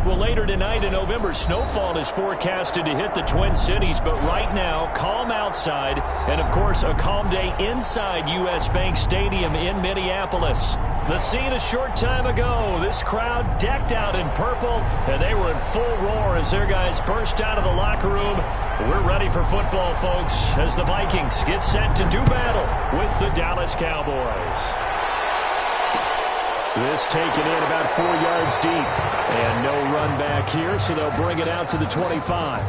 Well, later tonight in November, snowfall is forecasted to hit the Twin Cities, but right now, calm outside, and of course, a calm day inside U.S. Bank Stadium in Minneapolis. The scene a short time ago, this crowd decked out in purple, and they were in full roar as their guys burst out of the locker room. We're ready for football, folks, as the Vikings get set to do battle with the Dallas Cowboys. This taken in about 4 yards deep. And no run back here, so they'll bring it out to the 25.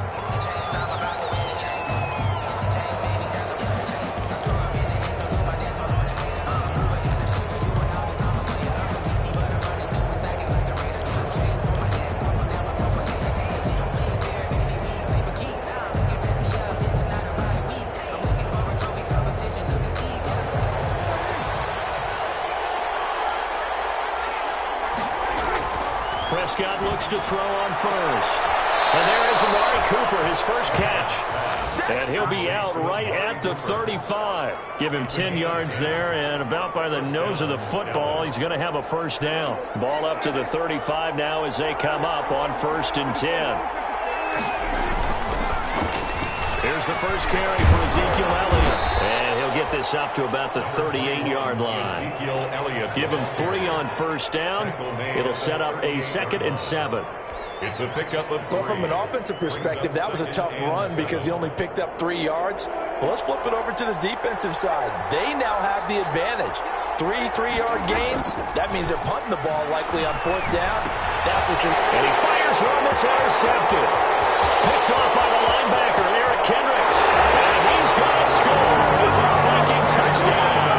Prescott looks to throw on first. And there is Amari Cooper, his first catch. And he'll be out right at the 35. Give him 10 yards there, and about by the nose of the football, he's going to have a first down. Ball up to the 35 now as they come up on 1st and 10. Here's the first carry for Ezekiel Elliott. And he'll get this up to about the 38-yard line. Give him 3 on first down. It'll set up a 2nd and 7. It's a pickup of 3. Well, from an offensive perspective, that was a tough run because he only picked up 3 yards. Well, let's flip it over to the defensive side. They now have the advantage. 3 3-yard gains. That means they're punting the ball likely on 4th down. That's what you're... And he fires one that's intercepted. Picked off by the linebacker, Eric Kendricks. And he's going to score. It's a Viking touchdown.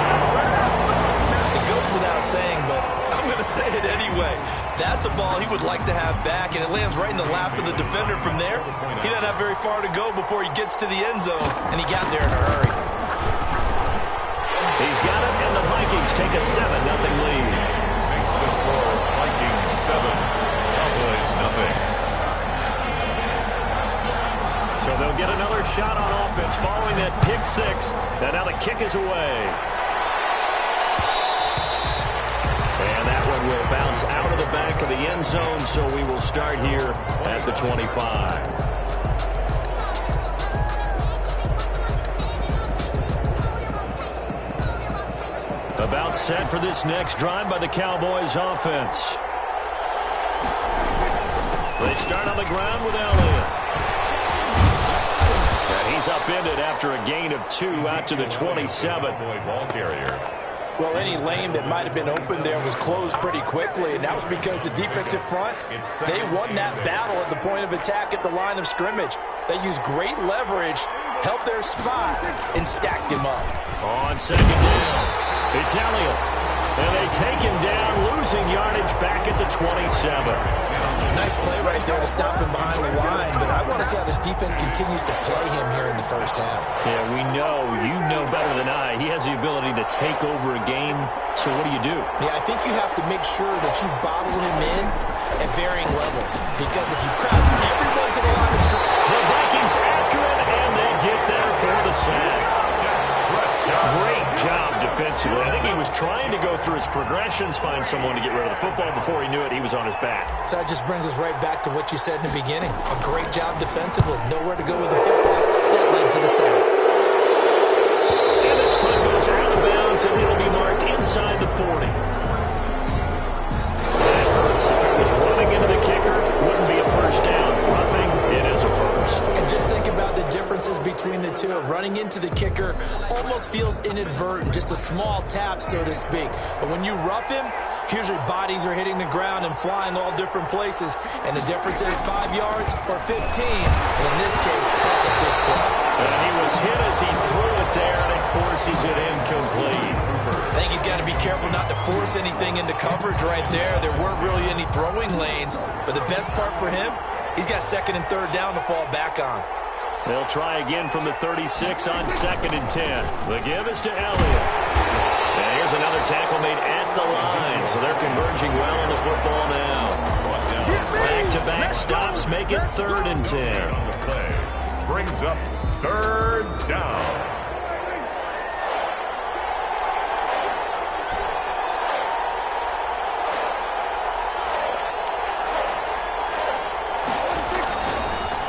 It goes without saying, but I'm going to say it anyway. That's a ball he would like to have back, and it lands right in the lap of the defender from there. He doesn't have very far to go before he gets to the end zone, and he got there in a hurry. He's got it, and the Vikings take a 7-0 lead. Makes the score Vikings 7, Cowboys nothing. So they'll get another shot on offense following that pick 6. And now the kick is away. And that one will bounce out of the back of the end zone, so we will start here at the 25. About set for this next drive by the Cowboys offense. They start on the ground with Elliott. And he's upended after a gain of 2 out to the 27. Ball carrier. Well, any lane that might have been open there was closed pretty quickly, and that was because the defensive front, they won that battle at the point of attack at the line of scrimmage. They used great leverage, held their spot, and stacked him up. On 2nd down, it's Elliott. And they take him down, losing yardage back at the 27. Nice play right there to stop him behind the line, but I want to see how this defense continues to play him here in the first half. Yeah, you know better than I. He has the ability to take over a game, so what do you do? Yeah, I think you have to make sure that you bottle him in at varying levels, because if you crowd everyone to the line of scrimmage... The Vikings after him, and they get there for the sack. Great job defensively. I think he was trying to go through his progressions, find someone to get rid of the football. Before he knew it, he was on his back. So that just brings us right back to what you said in the beginning. A great job defensively. Nowhere to go with the football. That led to the sack. And this punt goes out of bounds, and it'll be marked inside the 40. That hurts. If it was running into the kicker, wouldn't be a first down. Roughing, it is a first. And just think about the differences between the two. Running into the kicker almost feels inadvertent, just a small tap, so to speak. But when you rough him, usually bodies are hitting the ground and flying all different places. And the difference is 5 yards or 15. And in this case, that's a big play. And he was hit as he threw it there, and it forces it incomplete. I think he's got to be careful not to force anything into coverage right there. There weren't really any throwing lanes. But the best part for him, he's got 2nd and 3rd down to fall back on. They'll try again from the 36 on 2nd and 10. The give is to Elliott. And here's another tackle made at the line. So they're converging well on the football now. Back-to-back stops make it 3rd and 10. Brings up 3rd down.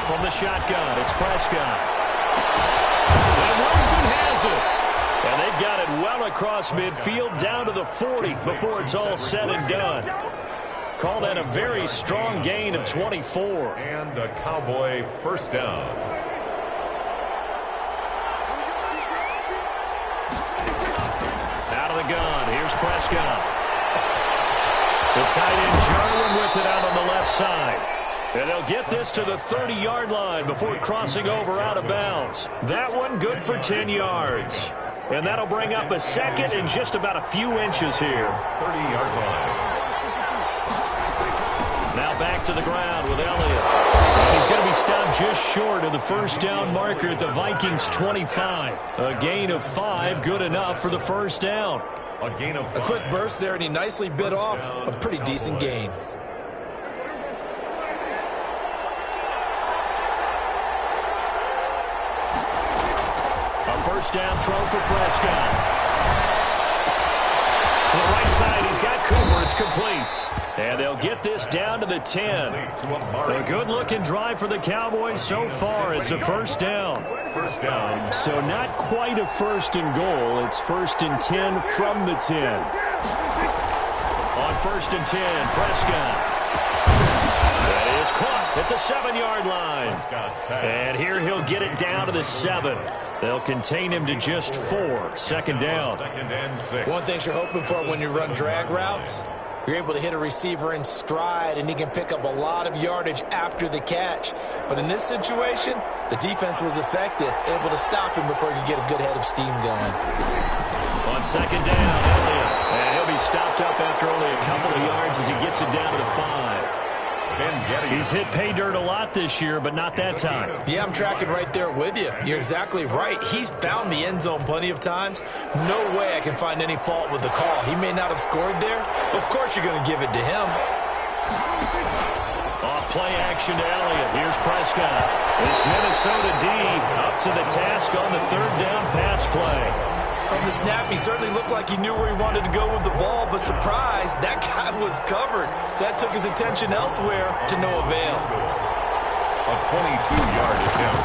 From the shotgun, it's Prescott. And Wilson has it. And they've got it well across midfield down to the 40 before it's all said and done. Call that a very strong gain of 24. And a Cowboy first down. Out of the gun, here's Prescott. The tight end Jarwin with it out on the left side. And they'll get this to the 30-yard line before crossing over out of bounds. That one good for 10 yards. And that'll bring up a second and just about a few inches here. 30-yard line. Now back to the ground with Elliott. And he's going to be stopped just short of the first down marker at the Vikings 25. A gain of 5, good enough for the first down. A gain of 5. A quick burst there, and he nicely bit off a pretty decent gain. First down throw for Prescott. To the right side, he's got Cooper. It's complete. And they'll get this down to the 10. A good-looking drive for the Cowboys so far. It's a first down. First down. So not quite a first and goal. It's first and 10 from the 10. On first and 10, Prescott. That is caught at the 7-yard line. And here he'll get it down to the 7. They'll contain him to just 4. Second down. Second and 6. One thing you're hoping for when you run drag routes, you're able to hit a receiver in stride, and he can pick up a lot of yardage after the catch. But in this situation, the defense was effective, able to stop him before he could get a good head of steam going. On second down, Elliott. And he'll be stopped up after only a couple of yards as he gets it down to the 5. He's hit pay dirt a lot this year, but not that time. Yeah, I'm tracking right there with you. You're exactly right. He's found the end zone plenty of times. No way I can find any fault with the call. He may not have scored there, but of course you're going to give it to him. Off play action to Elliott. Here's Prescott. This Minnesota D up to the task on the third down pass play. From the snap, he certainly looked like he knew where he wanted to go with the ball, but surprise, that guy was covered. So that took his attention elsewhere to no avail. A 22-yard attempt.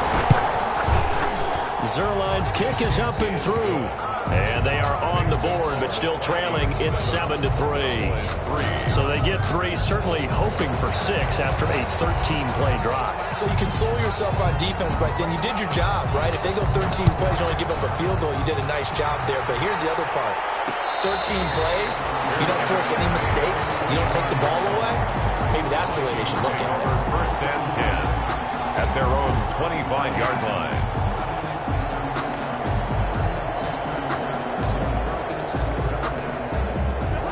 Zerline's kick is up and through. And they are on the board, but still trailing. It's 7-3. So they get 3, certainly hoping for 6 after a 13-play drive. So you console yourself on defense by saying you did your job, right? If they go 13 plays, you only give up a field goal, you did a nice job there. But here's the other part. 13 plays, you don't force any mistakes, you don't take the ball away. Maybe that's the way they should look at it. First and 10 at their own 25-yard line.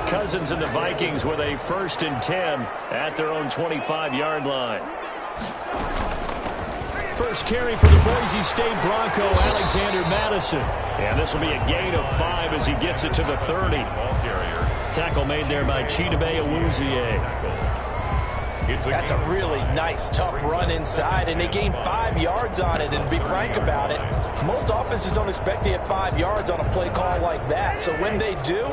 Cousins and the Vikings with a first and 10 at their own 25-yard line. First carry for the Boise State Bronco, Alexander Madison. And this will be a gain of 5 as he gets it to the 30. Tackle made there by Chidobe Awuzie. That's a really nice, tough run inside, and they gained 5 yards on it. And to be frank about it, most offenses don't expect to get 5 yards on a play call like that. So when they do,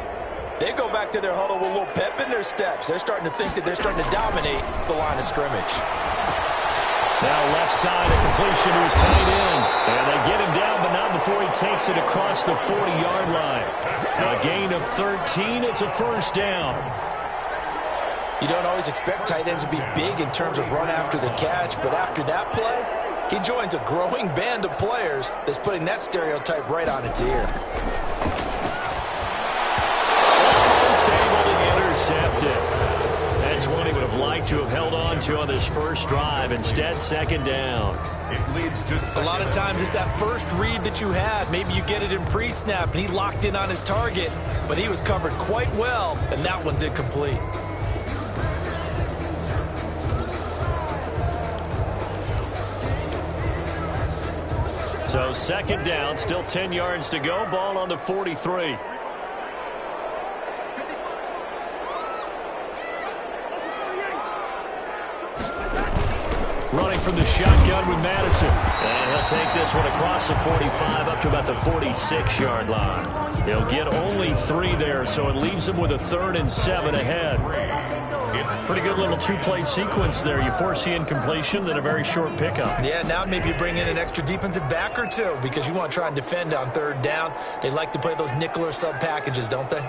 they go back to their huddle with a little pep in their steps. They're starting to think that they're starting to dominate the line of scrimmage. Now left side, a completion to his tight end. And they get him down, but not before he takes it across the 40-yard line. A gain of 13. It's a first down. You don't always expect tight ends to be big in terms of run after the catch, but after that play, he joins a growing band of players that's putting that stereotype right on its ear. Intercepted. That's one he would have liked to have held on to on this first drive. Instead, second down. It leads to a lot of times it's that first read that you had. Maybe you get it in pre-snap, and he locked in on his target, but he was covered quite well, and that one's incomplete. So second down, still 10 yards to go. Ball on the 43. Running from the shotgun with Madison. And he'll take this one across the 45 up to about the 46-yard line. He'll get only 3 there, so it leaves him with a 3rd and 7 ahead. It's Pretty good little two-play sequence there. You force the incompletion, then a very short pickup. Yeah, now maybe you bring in an extra defensive back or two because you want to try and defend on third down. They like to play those nickel or sub packages, don't they?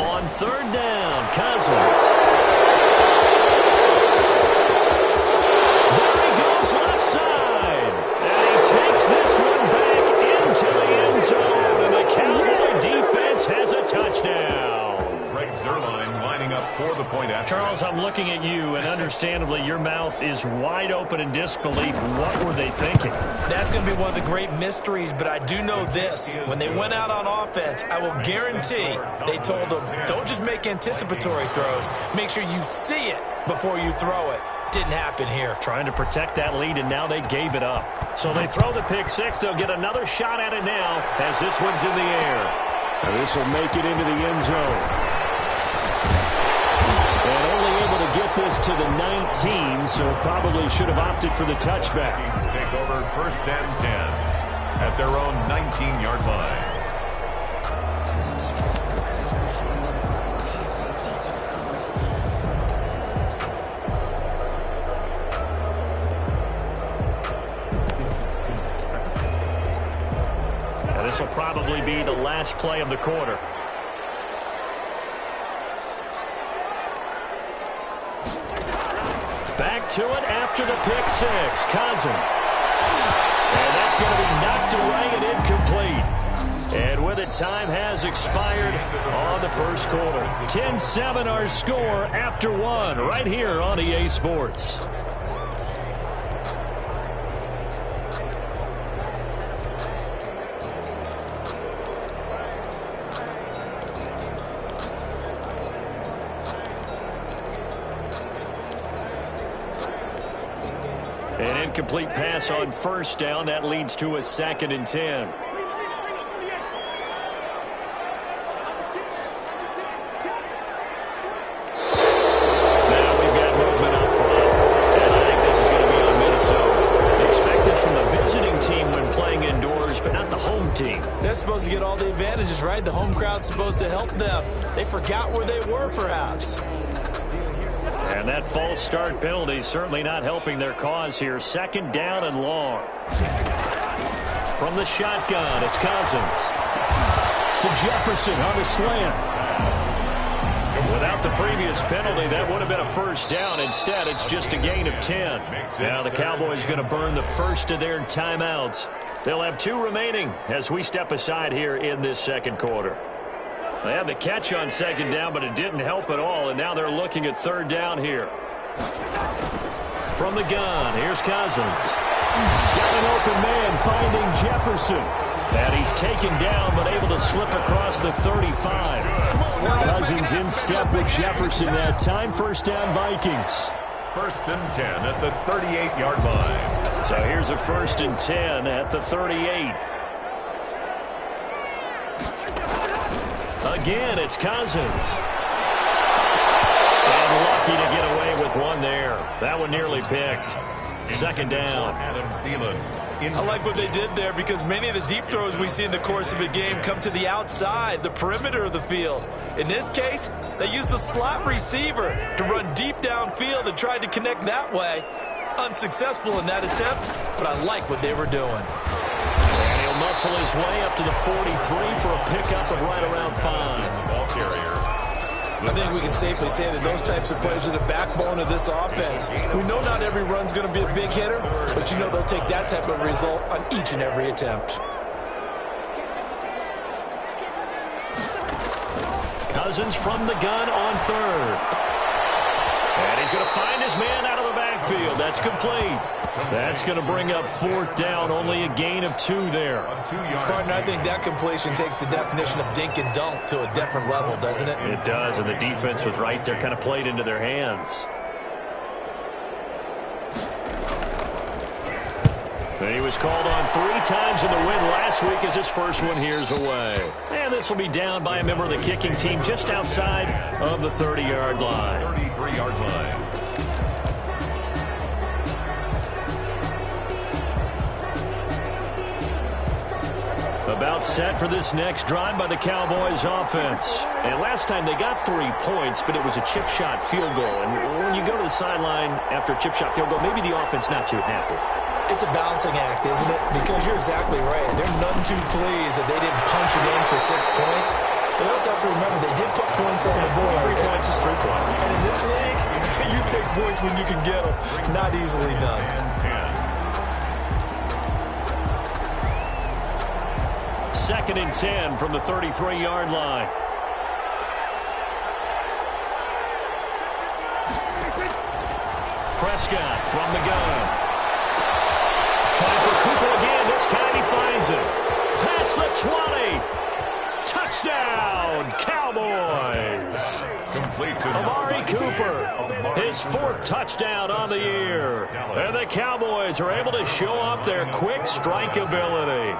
On third down, Cousins. There he goes left side. And he takes this one back into the end zone. And the Cowboy defense has a touchdown. Greg Zuerlein lining up for the point after. Charles, I'm looking at you, and understandably, your mouth is wide open in disbelief. What were they thinking? That's going to be one of the great mysteries, but I do know this. When they went out on offense, I will guarantee they told them, don't just make anticipatory throws. Make sure you see it before you throw it. Didn't happen here. Trying to protect that lead, and now they gave it up. So they throw the pick six. They'll get another shot at it now as this one's in the air. And this will make it into the end zone. And only able to get this to the 19, so probably should have opted for the touchback. Take over 1st and 10 at their own 19-yard line. And this will probably be the last play of the quarter. Back to it after the pick six. Cousins. And that's going to be knocked away and incomplete. And with it, time has expired on the first quarter. 10-7 our score after one right here on EA Sports. An incomplete pass on first down. That leads to a 2nd and 10. Now we've got movement up front. And I think this is going to be on Minnesota. Expect this from the visiting team when playing indoors, but not the home team. They're supposed to get all the advantages, right? The home crowd's supposed to help them. They forgot where they were, perhaps. And that false start penalty certainly not helping their cause here. 2nd down and long. From the shotgun, it's Cousins. To Jefferson on the slant. Without the previous penalty, that would have been a first down. Instead, it's just a gain of 10. Now the Cowboys going to burn the first of their timeouts. They'll have 2 remaining as we step aside here in this second quarter. They had the catch on 2nd down, but it didn't help at all, and now they're looking at 3rd down here. From the gun, here's Cousins. Got an open man finding Jefferson. And he's taken down, but able to slip across the 35. Cousins in step with Jefferson that time. 1st down, Vikings. 1st and 10 at the 38-yard line. So here's a 1st and 10 at the 38. Again, it's Cousins. And lucky to get away with one there. That one nearly picked. 2nd down. I like what they did there because many of the deep throws we see in the course of a game come to the outside, the perimeter of the field. In this case, they used a slot receiver to run deep downfield and tried to connect that way. Unsuccessful in that attempt, but I like what they were doing. And he'll muscle his way up to the 43 for a pickup of right around 5. Ball carrier. I think we can safely say that those types of plays are the backbone of this offense. We know not every run's going to be a big hitter, but you know they'll take that type of result on each and every attempt. Cousins from the gun on 3rd. And he's going to find his man out of the backfield. That's complete. That's going to bring up 4th down. Only a gain of 2 there. Partner, I think that completion takes the definition of dink and dunk to a different level, doesn't it? It does, and the defense was right there, kind of played into their hands. He was called on 3 times in the win last week as his first one here's away. And this will be down by a member of the kicking team just outside of the 30-yard line. 33-yard line. About set for this next drive by the Cowboys offense. And last time they got 3 points, but it was a chip shot field goal. And when you go to the sideline after a chip shot field goal, maybe the offense not too happy. It's a balancing act, isn't it? Because you're exactly right. They're none too pleased that they didn't punch it in for 6 points. But you also have to remember, they did put points on the board. 3 points is 3 points. And in this league, you take points when you can get them. Not easily done. Second and 10 from the 33-yard line. Prescott from the gun. Trying for Cooper again. This time he finds it. Past the 20. Touchdown, Cowboys. Amari Cooper, his 4th touchdown on the year. And the Cowboys are able to show off their quick strike ability.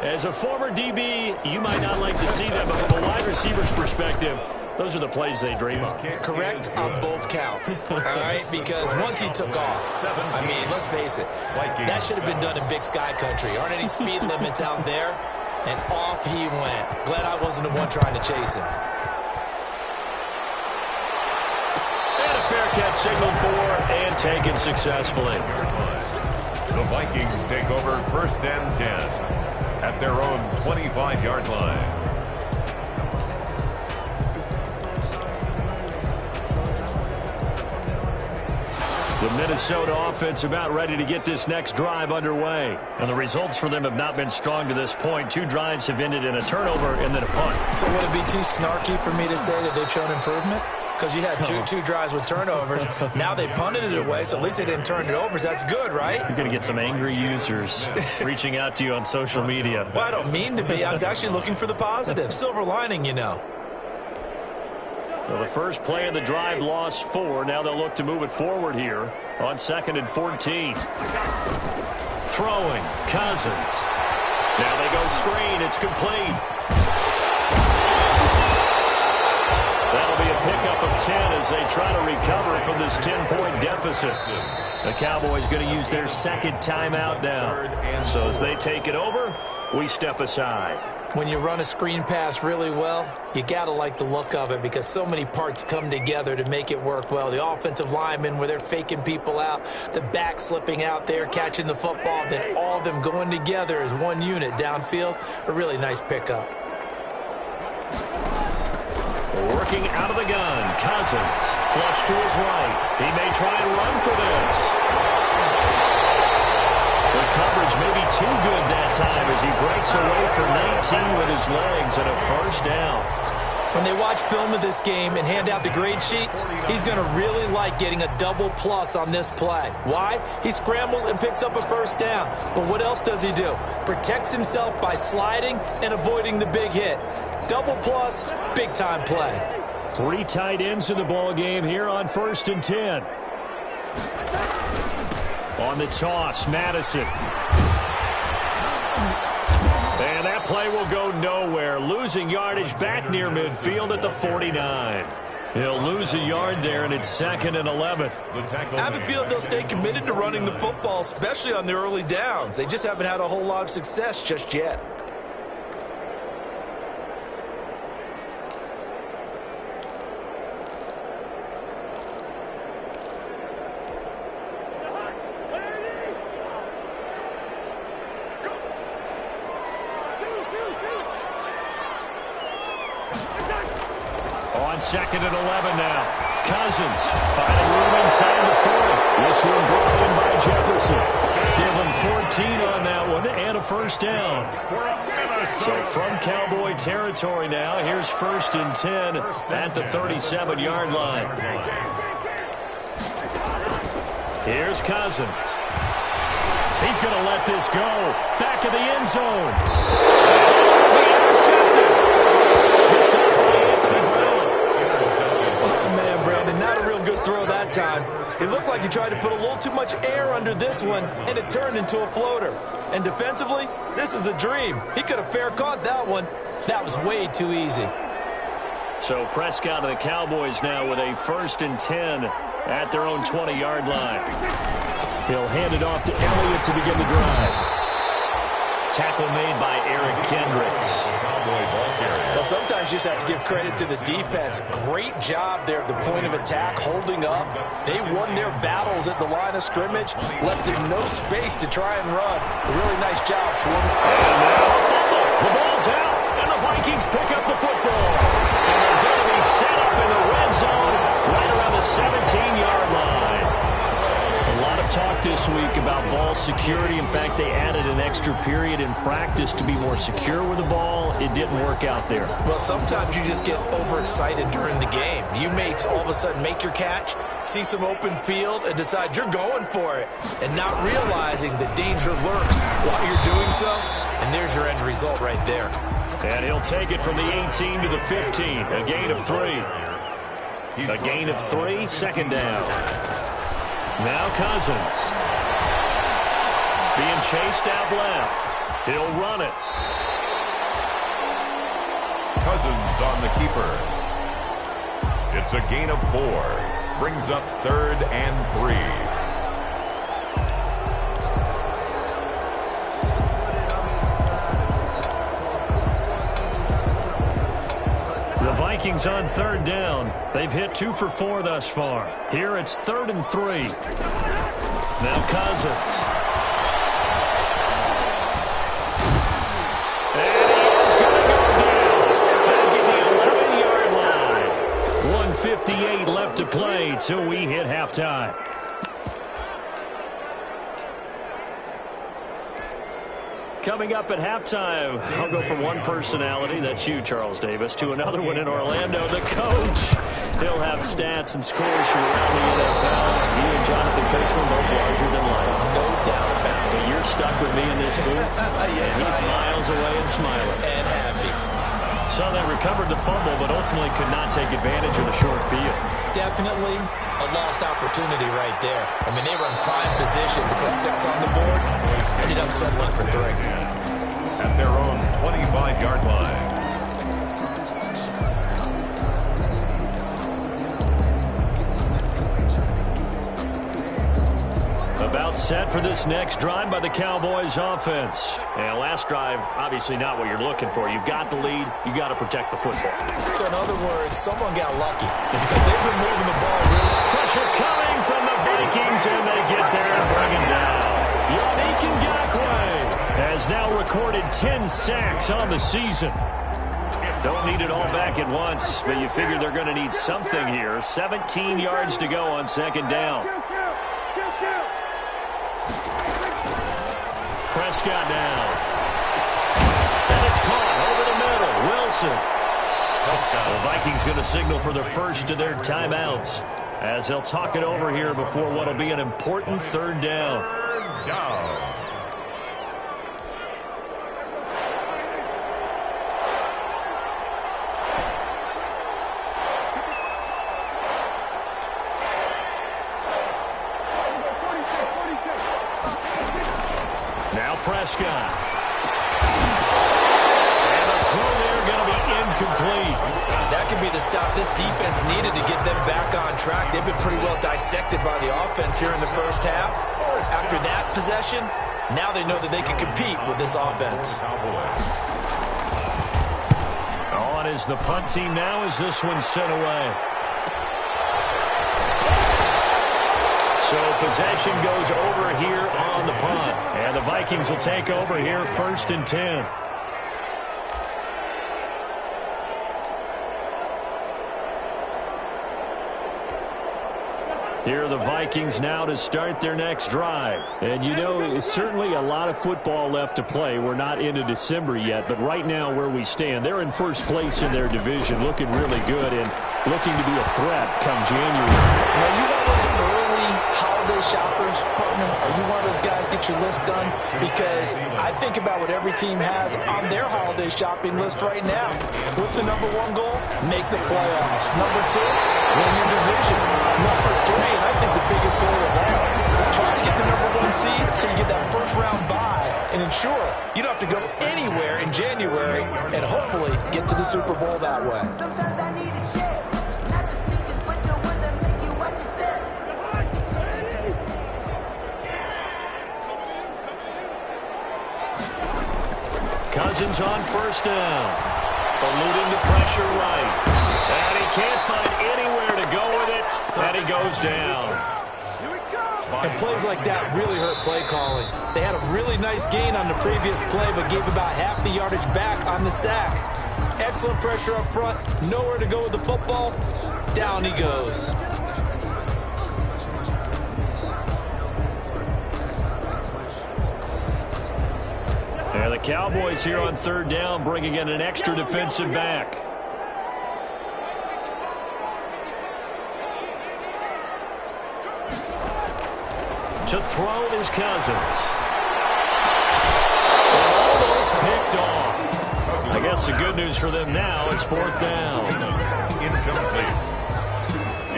As a former DB, you might not like to see that, but from a wide receiver's perspective, those are the plays they dream of. Correct on both counts, all right? Because once he took off, I mean, let's face it, that should have been done in Big Sky Country. Aren't any speed limits out there? And off he went. Glad I wasn't the one trying to chase him. And a fair catch signaled for and taken successfully. The Vikings take over 1st and 10. At their own 25-yard line. The Minnesota offense about ready to get this next drive underway. And the results for them have not been strong to this point. 2 drives have ended in a turnover and then a punt. So would it be too snarky for me to say that they've shown improvement? Because you had two drives with turnovers. Now they punted it away, so at least they didn't turn it over. So that's good, right? You're going to get some angry users reaching out to you on social media. Well, I don't mean to be. I was actually looking for the positive. Silver lining, you know. Well, the first play of the drive lost 4. Now they'll look to move it forward here on 2nd and 14. Throwing, Cousins. Now they go screen. It's complete. That'll be a pickup of 10 as they try to recover from this 10-point deficit. The Cowboys going to use their 2nd timeout now. So as they take it over, we step aside. When you run a screen pass really well, you got to like the look of it because so many parts come together to make it work well. The offensive linemen where they're faking people out, the back slipping out there, catching the football, then all of them going together as one unit downfield. A really nice pickup. Working out of the gun, Cousins. Flush to his right. He may try and run for this. The coverage may be too good that time as he breaks away for 19 with his legs and a 1st down. When they watch film of this game and hand out the grade sheets, he's going to really like getting a double plus on this play. Why? He scrambles and picks up a 1st down. But what else does he do? Protects himself by sliding and avoiding the big hit. Double plus, big-time play. 3 tight ends in the ball game here on 1st and 10. On the toss, Madison. And that play will go nowhere. Losing yardage back near midfield at the 49. He'll lose a yard there, and it's 2nd and 11. I have a feeling they'll stay committed to running the football, especially on the early downs. They just haven't had a whole lot of success just yet. On 2nd and 11 now. Cousins finding room inside the 40. This one brought in by Jefferson. Give him 14 on that one and a 1st down. So from Cowboy territory now, here's 1st and 10 at the 37-yard line. Here's Cousins. He's going to let this go. Back of the end zone. The intercepted. Picked up by Anthony Brown. Oh, man, Brandon, not a real good throw that time. It looked like he tried to put a little too much air under this one, and it turned into a floater. And defensively, this is a dream. He could have fair caught that one. That was way too easy. So Prescott and the Cowboys now with a 1st and 10 at their own 20-yard line. He'll hand it off to Elliott to begin the drive. Tackle made by Eric Kendricks. Well, sometimes you just have to give credit to the defense. Great job there at the point of attack, holding up. They won their battles at the line of scrimmage, left them no space to try and run. A really nice job, Swarm. And now a fumble. The ball's out, and the Vikings pick up the football. And they're going to be set up in the red zone right around the 17-yard line. A lot of talk this week about ball security. In fact, they added an extra period in practice to be more secure with the ball. It didn't work out there. Well, sometimes you just get overexcited during the game. You may all of a sudden make your catch, see some open field, and decide you're going for it, and not realizing the danger lurks while you're doing so. And there's your end result right there. And he'll take it from the 18 to the 15. A gain of 3. A gain of 3, second down. Now Cousins. Being chased out left. He'll run it. Cousins on the keeper. It's a gain of 4. Brings up 3rd and 3. The Vikings on 3rd down. They've hit 2 for 4 thus far. Here it's 3rd and 3. Now Cousins. And he is going to go down. Back at the 11-yard line. 1:58 left to play till we hit halftime. Coming up at halftime, I'll go from one personality, that's you, Charles Davis, to another one in Orlando, the coach. He'll have stats and scores from around the NFL. He and Jonathan Coachman both larger than life. No doubt about it. But you're stuck with me in this booth, Yes, and he's miles away and smiling. And happy. So they recovered the fumble, but ultimately could not take advantage of the short field. Definitely a lost opportunity right there. I mean, they were in prime position to put 6 on the board. Ended up settling for 3. At their own 25-yard line. About set for this next drive by the Cowboys offense. And last drive, obviously not what you're looking for. You've got the lead. You got to protect the football. So in other words, someone got lucky because they've been moving the ball really. Pressure coming from the Vikings, and they get there and bring him down. Yannick Ngakoue has now recorded 10 sacks on the season. Don't need it all back at once, but you figure they're going to need something here. 17 yards to go on 2nd down. Prescott now. And it's caught over the middle. Wilson. The Vikings going to signal for their first of their timeouts as they'll talk it over here before what will be an important 3rd down. Now Prescott. And a throw there going to be incomplete. That could be the stop this defense needed to get them back on track. They've been pretty well dissected by the offense here in the first half. After that possession, now they know that they can compete with this offense. On is the punt team now as this one's sent away. So possession goes over here on the punt. And the Vikings will take over here 1st and 10. Here are the Vikings now to start their next drive. And you know, certainly a lot of football left to play. We're not into December yet, but right now where we stand, they're in first place in their division, looking really good and looking to be a threat come January. Are you one of those early holiday shoppers, partner? Are you one of those guys get your list done? Because I think about what every team has on their holiday shopping list right now. What's the number 1 goal? Make the playoffs. Number 2, win your division. Number 3, and I think the biggest goal of all, try to get the number 1 seed so you get that first round bye and ensure you don't have to go anywhere in January and hopefully get to the Super Bowl that way. Sometimes I need a check. Not the sneakers, but your ones that make you watch your step. Cousins on first down. Eluding the pressure right. And he can't find anywhere to go with it. And he goes down. And plays like that really hurt play calling. They had a really nice gain on the previous play, but gave about half the yardage back on the sack. Excellent pressure up front. Nowhere to go with the football. Down he goes. And the Cowboys here on third down, bringing in an extra defensive back. To throw is Cousins. Almost picked off. I guess the good news for them now, it's fourth down. Incomplete.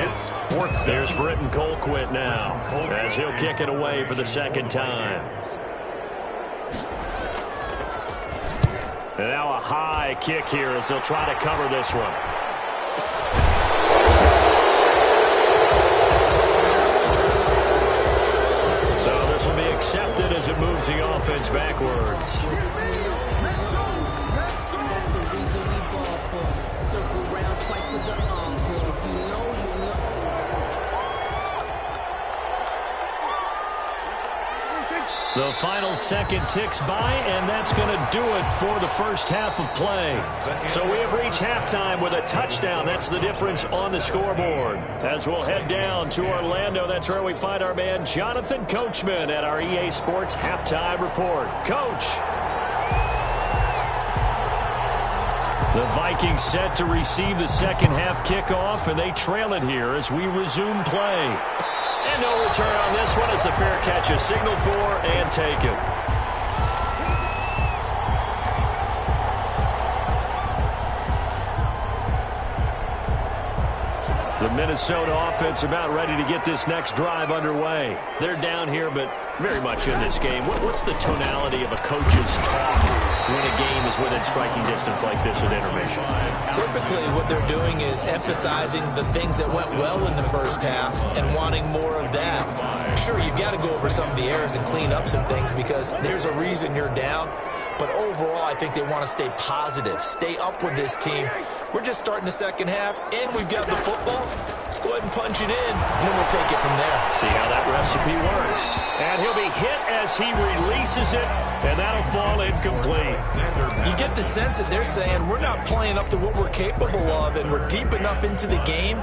It's fourth down. Here's Britton Colquitt now, as he'll kick it away for the second time. And now a high kick here as they'll try to cover this one. So this will be accepted as it moves the offense backwards. The final second ticks by, and that's going to do it for the first half of play. So we have reached halftime with a touchdown. That's the difference on the scoreboard. As we'll head down to Orlando, that's where we find our man Jonathan Coachman at our EA Sports Halftime Report. Coach. The Vikings set to receive the second half kickoff, and they trail it here as we resume play. And no return on this one as the fair catch is signaled for and taken. The Minnesota offense about ready to get this next drive underway. They're down here, but very much in this game. What's the tonality of a coach's talk when a game is within striking distance like this at intermission? Typically, what they're doing is emphasizing the things that went well in the first half and wanting more of that. Sure, you've got to go over some of the errors and clean up some things because there's a reason you're down. But overall, I think they want to stay positive, stay up with this team. We're just starting the second half, and we've got the football. Let's go ahead and punch it in, and then we'll take it from there. See how that recipe works. And he'll be hit as he releases it, and that'll fall incomplete. You get the sense that they're saying we're not playing up to what we're capable of, and we're deep enough into the game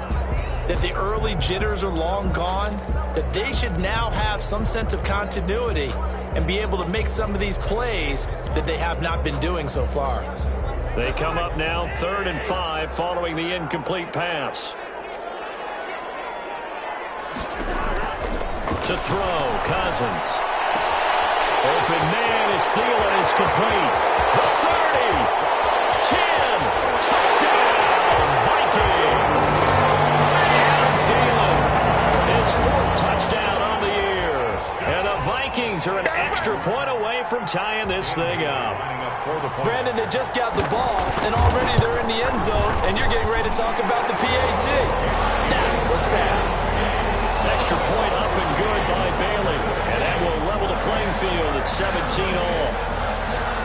that the early jitters are long gone, that they should now have some sense of continuity and be able to make some of these plays that they have not been doing so far. They come up now 3rd and 5 following the incomplete pass. To throw, Cousins. Open man is Thielen is complete. The 30, 10, touchdown, Vikings. Adam Thielen, his 4th touchdown on the year. And the Vikings are an extra point away from tying this thing up. Brandon, they just got the ball, and already they're in the end zone, and you're getting ready to talk about the PAT. That was fast. Extra point up and good by Bailey. And that will level the playing field at 17-all.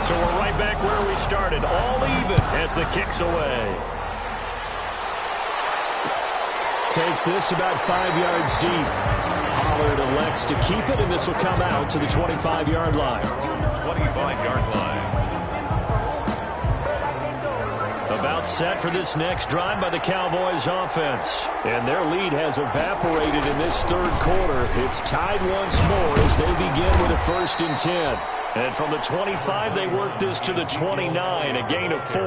So we're right back where we started, all even as the kick's away. Takes this about 5 yards deep. Pollard elects to keep it, and this will come out to the 25-yard line. 25-yard line. About set for this next drive by the Cowboys offense. And their lead has evaporated in this 3rd quarter. It's tied once more as they begin with a 1st and 10. And from the 25, they work this to the 29, a gain of 4.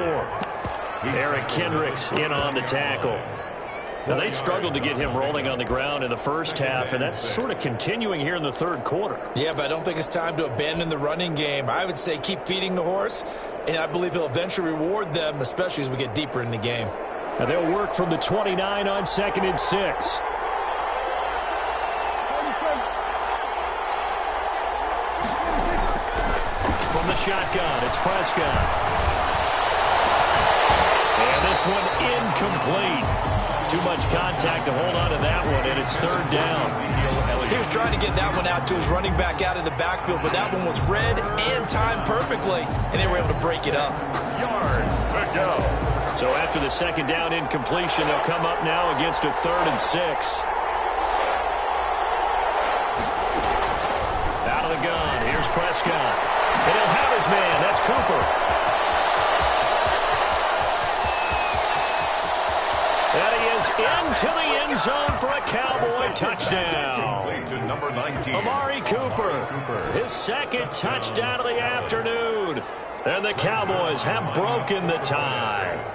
Eric Kendricks in on the tackle. Now, they struggled to get him rolling on the ground in the first half, and that's sort of continuing here in the 3rd quarter. Yeah, but I don't think it's time to abandon the running game. I would say keep feeding the horse, and I believe he'll eventually reward them, especially as we get deeper in the game. And they'll work from the 29 on 2nd and 6. From the shotgun, it's Prescott. And this one incomplete. Too much contact to hold on to that one, and it's third down. He was trying to get that one out to his running back out of the backfield, but that one was read and timed perfectly, and they were able to break it up. Yards to go. So after the second down incompletion, they'll come up now against a 3rd and 6. Out of the gun, here's Prescott. And he'll have his man, that's Cooper. And he is into the end zone for a Cowboy touchdown. To number 19. Amari Cooper, his second touchdown of the afternoon. And the Cowboys have broken the tie.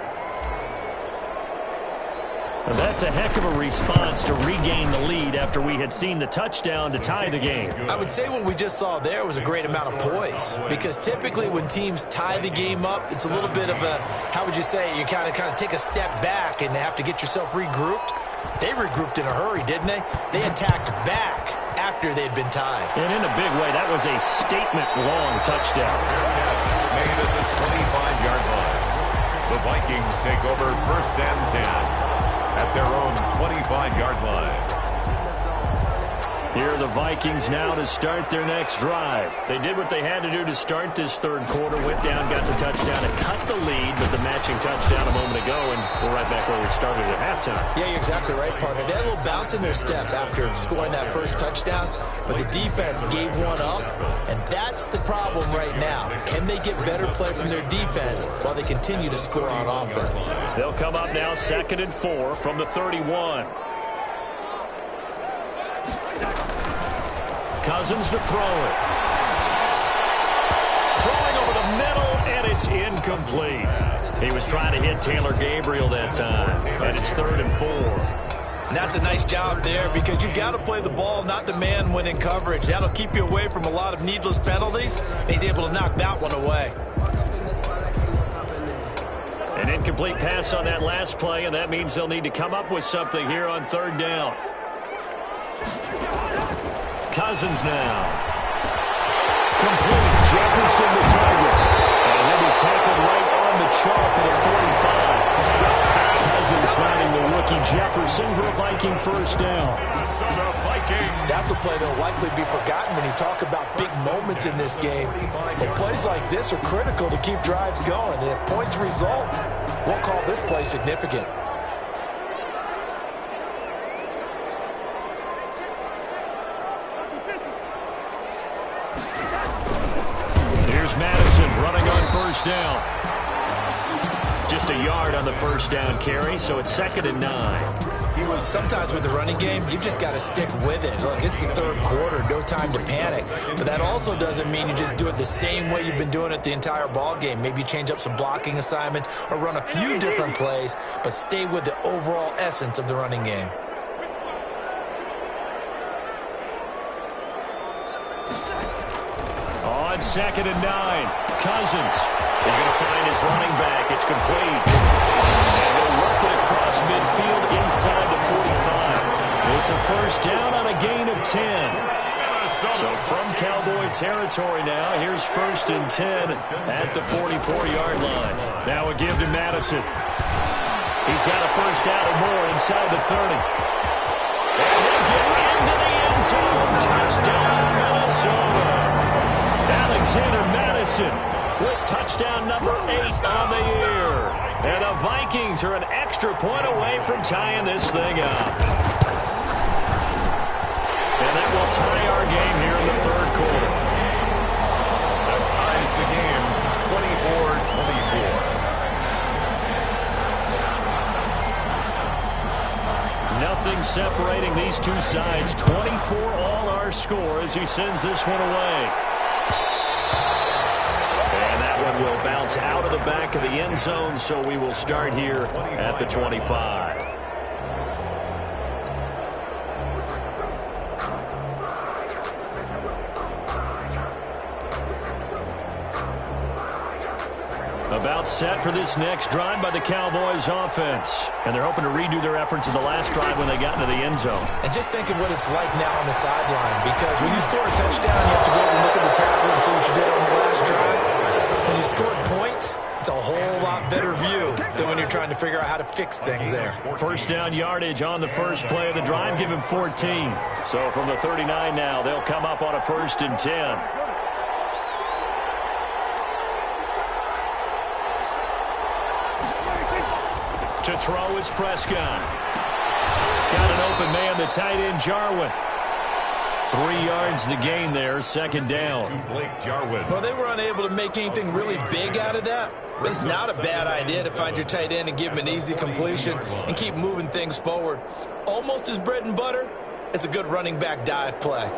And that's a heck of a response to regain the lead after we had seen the touchdown to tie the game. I would say what we just saw there was a great amount of poise, because typically when teams tie the game up, it's a little bit of a, how would you say, you kind of take a step back and have to get yourself regrouped. They regrouped in a hurry, didn't they? They attacked back after they'd been tied. And in a big way, that was a statement-long touchdown. Made at the 25-yard line. The Vikings take over 1st and 10. At their own 25-yard line. Here are the Vikings now to start their next drive. They did what they had to do to start this third quarter, went down, got the touchdown, and cut the lead with the matching touchdown a moment ago, and we're right back where we started at halftime. Yeah, you're exactly right, partner. They had a little bounce in their step after scoring that first touchdown, but the defense gave one up, and that's the problem right now. Can they get better play from their defense while they continue to score on offense? They'll come up now 2nd and 4 from the 31. Cousins to throw it. Throwing over the middle, and it's incomplete. He was trying to hit Taylor Gabriel that time, and it's 3rd and 4. And that's a nice job there, because you've got to play the ball, not the man when in coverage. That'll keep you away from a lot of needless penalties, and he's able to knock that one away. An incomplete pass on that last play, and that means they'll need to come up with something here on 3rd down. Cousins now. Complete. Jefferson the target. And he'll be tackled right on the chalk at a 45. Cousins finding the rookie Jefferson for a Viking 1st down. That's a play that'll likely be forgotten when you talk about big moments in this game. But plays like this are critical to keep drives going. And if points result, we'll call this play significant. Madison running on 1st down. Just a yard on the 1st down carry, so it's 2nd and 9. Sometimes with the running game, you've just got to stick with it. Look, it's the 3rd quarter, no time to panic. But that also doesn't mean you just do it the same way you've been doing it the entire ball game. Maybe you change up some blocking assignments or run a few different plays, but stay with the overall essence of the running game. On 2nd and 9, Cousins is going to find his running back. It's complete. And he'll work it across midfield inside the 45. It's a 1st down on a gain of 10. So from Cowboy territory now, here's 1st and 10 at the 44-yard line. Now a give to Madison. He's got a 1st down or more inside the 30. And he'll get into the end zone. Touchdown, Minnesota. Alexander Madison with touchdown number 8 on the year. And the Vikings are an extra point away from tying this thing up. And that will tie our game here in the 3rd quarter. That ties the game 24-24. Nothing separating these two sides. 24 all our score as he sends this one away. Will bounce out of the back of the end zone, so we will start here at the 25. About set for this next drive by the Cowboys offense. And they're hoping to redo their efforts in the last drive when they got into the end zone. And just think of what it's like now on the sideline, because when you score a touchdown, you have to go over and look at the tablet and see what you did on the last drive. When you scored points, it's a whole lot better view than when you're trying to figure out how to fix things there. First down yardage on the first play of the drive. Give him 14. So from the 39 now, they'll come up on a 1st and 10. To throw is Prescott. Got an open man, the tight end, Jarwin. 3 yards the gain there, 2nd down. Blake Jarwin. Well, they were unable to make anything really big out of that, but it's not a bad idea to find your tight end and give him an easy completion and keep moving things forward. Almost his bread and butter is a good running back dive play.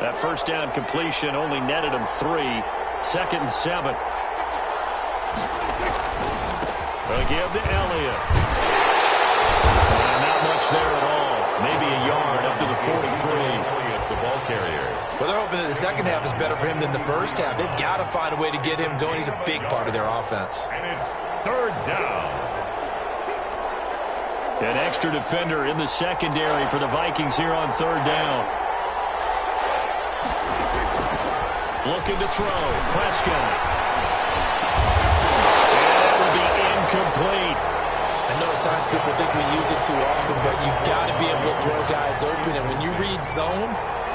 That first down completion only netted him 3. 2nd and 7. They'll give to Elliott. And not much there at all. Maybe a yard up to the 43. The ball carrier. Well, they're hoping that the second half is better for him than the first half. They've got to find a way to get him going. He's a big part of their offense. And it's 3rd down. An extra defender in the secondary for the Vikings here on 3rd down. Looking to throw. Prescott. And that will be incomplete. I know at times people think we use it too often, but you've got to be able to throw guys open. And when you read zone,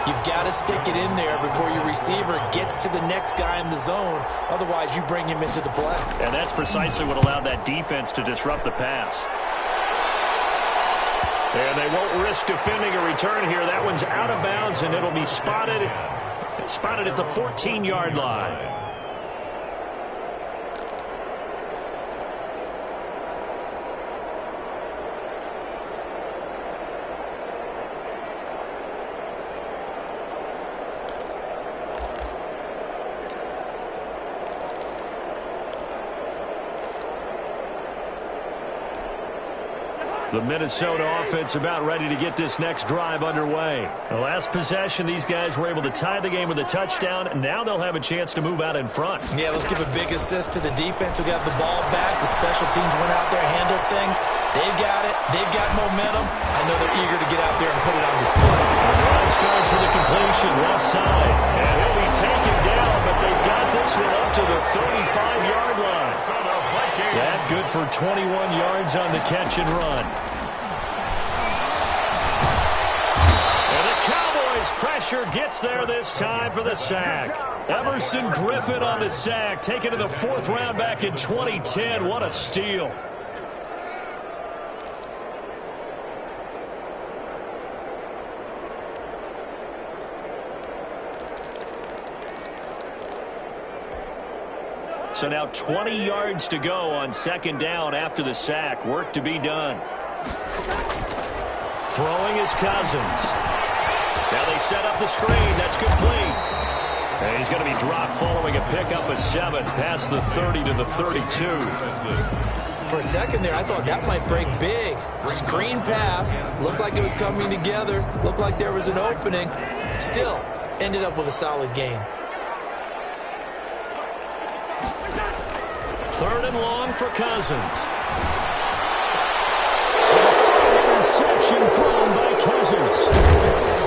you've got to stick it in there before your receiver gets to the next guy in the zone. Otherwise, you bring him into the play. And that's precisely what allowed that defense to disrupt the pass. And they won't risk defending a return here. That one's out of bounds, and it'll be spotted at the 14-yard line. The Minnesota offense about ready to get this next drive underway. The last possession, these guys were able to tie the game with a touchdown. Now they'll have a chance to move out in front. Yeah, let's give a big assist to the defense who got the ball back. The special teams went out there, handled things. They've got it. They've got momentum. I know they're eager to get out there and put it on display. The drive starts with a completion left side. And he'll be taken down, but they've got this one up to the 35-yard line. That good for 21 yards on the catch and run. And the Cowboys pressure gets there this time for the sack. Everson Griffin on the sack, taken to the 4th round back in 2010. What a steal. So now 20 yards to go on 2nd down after the sack. Work to be done. Throwing is Cousins. Now they set up the screen. That's complete. And he's going to be dropped following a pickup of 7 past the 30 to the 32. For a second there, I thought that might break big. Screen pass. Looked like it was coming together. Looked like there was an opening. Still, ended up with a solid game. 3rd and long for Cousins. Interception thrown by Cousins.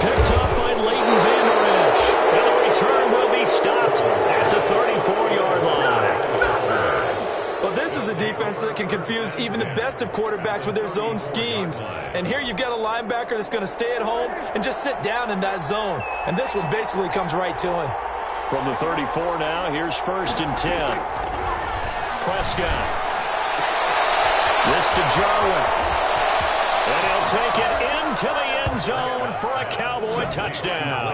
Picked up by Leighton Vander Esch. And the return will be stopped at the 34-yard line. Well, this is a defense that can confuse even the best of quarterbacks with their zone schemes. And here you've got a linebacker that's going to stay at home and just sit down in that zone. And this one basically comes right to him. From the 34 now, here's 1st and 10. Prescott. This to Jarwin. And he'll take it into the end zone for a Cowboy touchdown.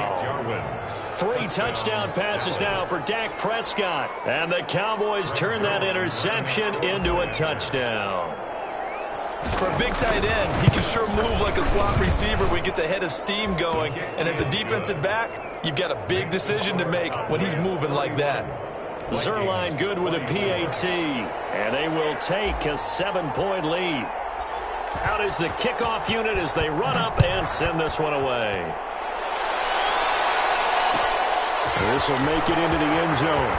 3 touchdown passes now for Dak Prescott. And the Cowboys turn that interception into a touchdown. For a big tight end, he can sure move like a slot receiver when he gets a head of steam going. And as a defensive back, you've got a big decision to make when he's moving like that. Zerline good with a PAT, and they will take a 7-point lead. Out is the kickoff unit as they run up and send this one away. This will make it into the end zone.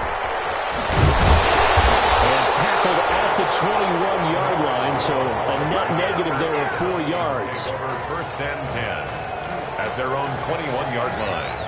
And tackled at the 21-yard line, so a net negative there of 4 yards. Over 1st and 10 at their own 21-yard line.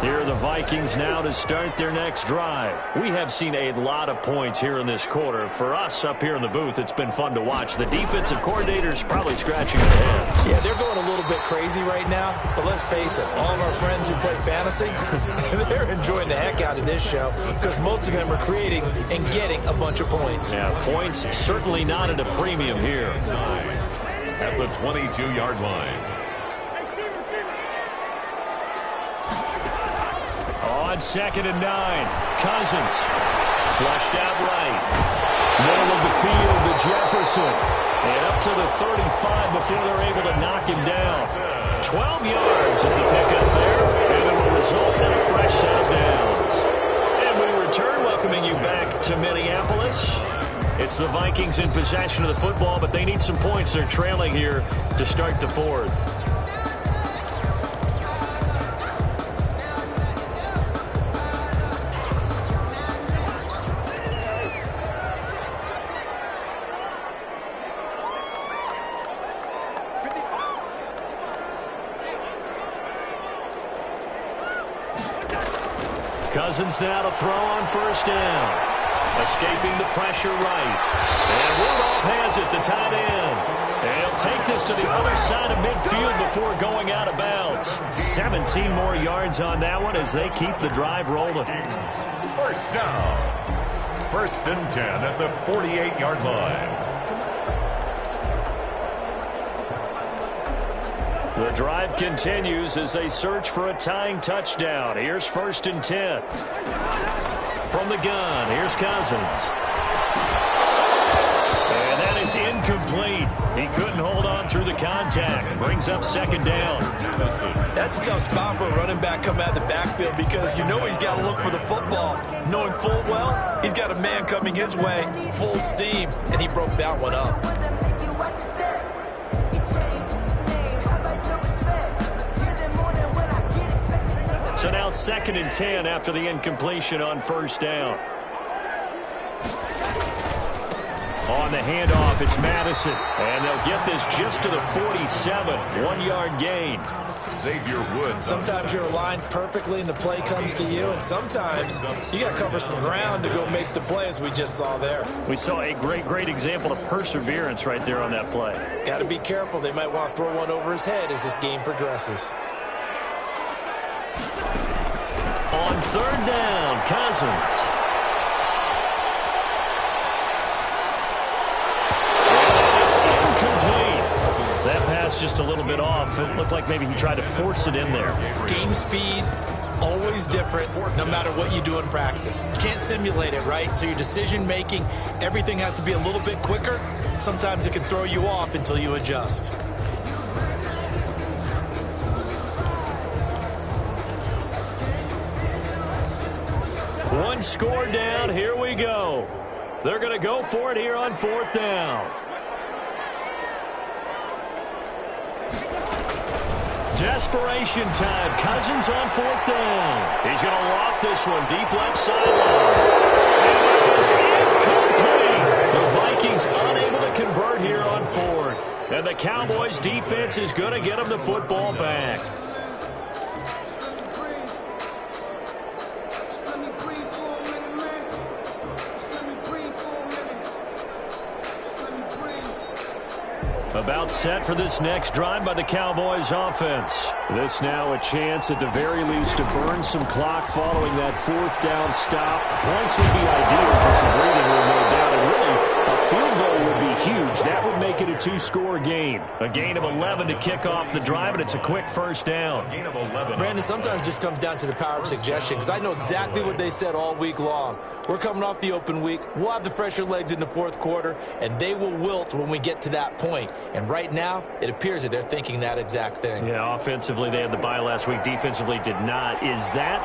Here are the Vikings now to start their next drive. We have seen a lot of points here in this quarter. For us up here in the booth, it's been fun to watch. The defensive coordinator's probably scratching their heads. Yeah, they're going a little bit crazy right now, but let's face it, all of our friends who play fantasy, they're enjoying the heck out of this show because most of them are creating and getting a bunch of points. Yeah, points certainly not at a premium here. At the 22-yard line. On 2nd and 9, Cousins flushed out right. Middle of the field to Jefferson. And up to the 35 before they're able to knock him down. 12 yards is the pickup there. And it will result in a fresh set of downs. And we return, welcoming you back to Minneapolis. It's the Vikings in possession of the football, but they need some points. They're trailing here to start the fourth. Cousins now to throw on 1st down. Escaping the pressure right. And Rudolph has it, the tight end. And he'll take this to the other side of midfield before going out of bounds. 17 more yards on that one as they keep the drive rolling. 1st down. 1st and 10 at the 48-yard line. The drive continues as they search for a tying touchdown. Here's 1st and 10. From the gun, here's Cousins. And that is incomplete. He couldn't hold on through the contact. Brings up 2nd down. That's a tough spot for a running back coming out of the backfield because you know he's got to look for the football. Knowing full well, he's got a man coming his way, full steam, and he broke that one up. So now 2nd and 10 after the incompletion on 1st down. On the handoff, it's Madison. And they'll get this just to the 47. 1-yard gain. Xavier Woods. Sometimes you're aligned perfectly and the play comes to you, and sometimes you got to cover some ground to go make the play, as we just saw there. We saw a great example of perseverance right there on that play. Got to be careful. They might want to throw one over his head as this game progresses. On 3rd down, Cousins. And it's incomplete. That pass just a little bit off. It looked like maybe he tried to force it in there. Game speed, always different, no matter what you do in practice. You can't simulate it, right? So your decision-making, everything has to be a little bit quicker. Sometimes it can throw you off until you adjust. One score down. Here we go. They're going to go for it here on 4th down. Desperation time. Cousins on 4th down. He's going to loft this one deep left sideline. And it is incomplete. The Vikings unable to convert here on 4th. And the Cowboys defense is going to get them the football back. About set for this next drive by the Cowboys offense. This now a chance at the very least to burn some clock following that 4th down stop. Points would be ideal for some breathing room, no doubt. And really, a field goal would be huge. That would make it a 2-score game. A gain of 11 to kick off the drive, and it's a quick 1st down. Gain of 11. Brandon, sometimes it just comes down to the power of suggestion because I know exactly what they said all week long. We're coming off the open week. We'll have the fresher legs in the 4th quarter, and they will wilt when we get to that point. And right now, it appears that they're thinking that exact thing. Yeah, offensively, they had the bye last week. Defensively, did not. Is that